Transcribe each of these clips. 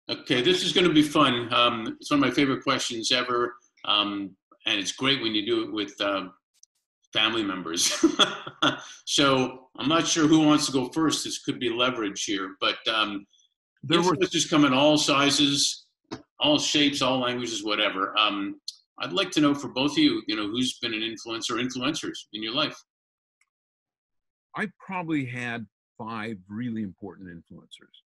Okay, this is going to be fun. It's one of my favorite questions ever, and it's great when you do it with family members. So I'm not sure who wants to go first. This could be leverage here, but influencers come in all sizes, all shapes, all languages, whatever. I'd like to know for both of you, who's been an influencer or influencers in your life? I probably had 5 really important influencers.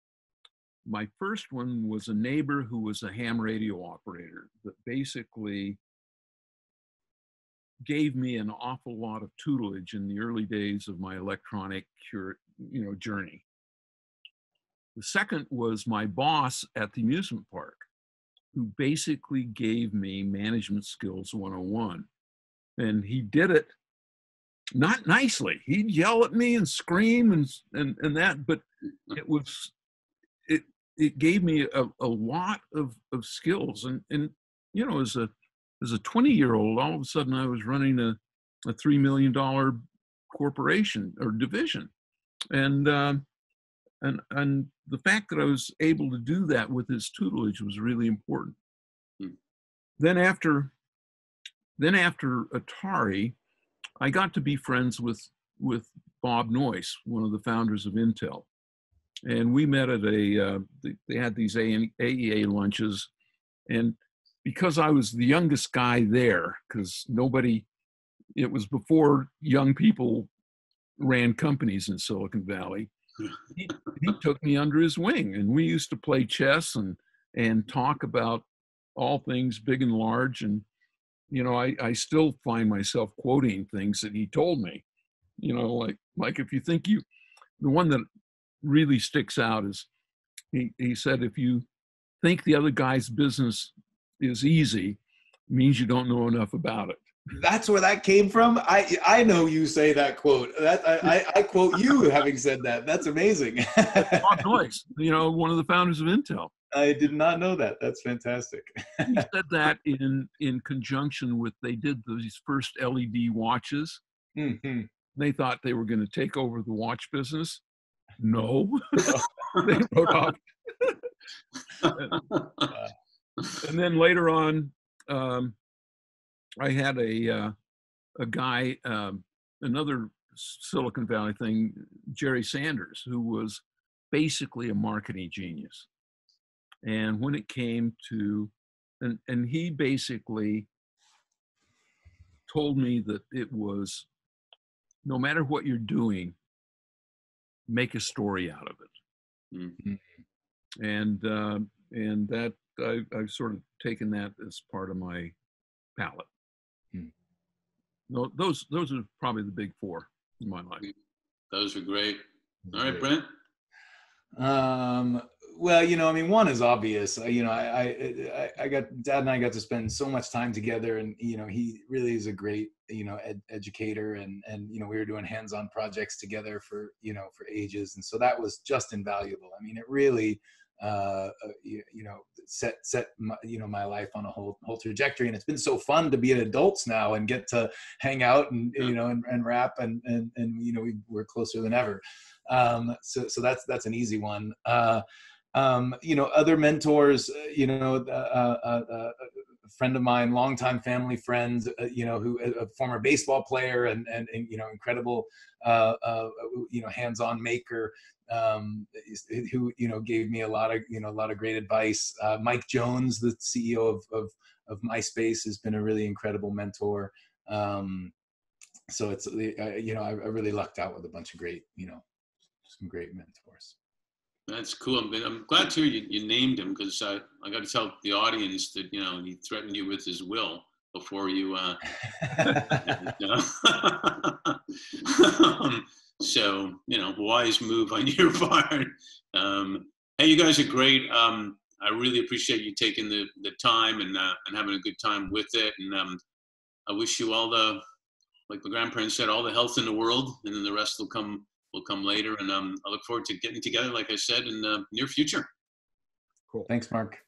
My first one was a neighbor who was a ham radio operator that basically gave me an awful lot of tutelage in the early days of my electronic journey. The second was my boss at the amusement park, who basically gave me management skills 101. And he did it not nicely. He'd yell at me and scream and that, but it gave me a lot of skills. And as a 20-year-old, all of a sudden I was running a $3 million corporation or division. And the fact that I was able to do that with his tutelage was really important. Then after Atari, I got to be friends with Bob Noyce, one of the founders of Intel. And we met at they had these AEA lunches. And because I was the youngest guy there, because it was before young people ran companies in Silicon Valley, he took me under his wing. And we used to play chess and talk about all things big and large. And, I still find myself quoting things that he told me, like if you think the one that really sticks out is he said, if you think the other guy's business is easy, it means you don't know enough about it. That's where that came from. I know you say that quote. I quote you having said that. That's amazing. Bob Noyce, one of the founders of Intel. I did not know that. That's fantastic. He said that in conjunction with, they did these first LED watches. Mm-hmm. They thought they were going to take over the watch business. No, they wrote off. And then later on, I had a guy, another Silicon Valley thing, Jerry Sanders, who was basically a marketing genius. And when it came to, and he basically told me that it was, no matter what you're doing, make a story out of it. Mm-hmm. And that I've sort of taken that as part of my palette. No, those are probably the big 4 in my life. Those are great. All right, Brent. Well, one is obvious. Dad and I got to spend so much time together, and he really is a great educator, and we were doing hands-on projects together for ages, and so that was just invaluable. I mean, it really set my life on a whole trajectory, and it's been so fun to be adults now and get to hang out and and rap and we're closer than ever. So that's an easy one. Other mentors, a friend of mine, longtime family friends, who a former baseball player and incredible, hands-on maker, who, gave me a lot of great advice. Mike Jones, the CEO of MySpace, has been a really incredible mentor. So it's, I really lucked out with a bunch of great, some great mentors. That's cool. I'm glad to hear you named him, because I got to tell the audience that, he threatened you with his will before you. So, wise move on your part. Hey, you guys are great. I really appreciate you taking the time and having a good time with it. And I wish you all like the grandparents said, all the health in the world, and then the rest will come later. And I look forward to getting together, like I said, in the near future. Cool. Thanks, Mark.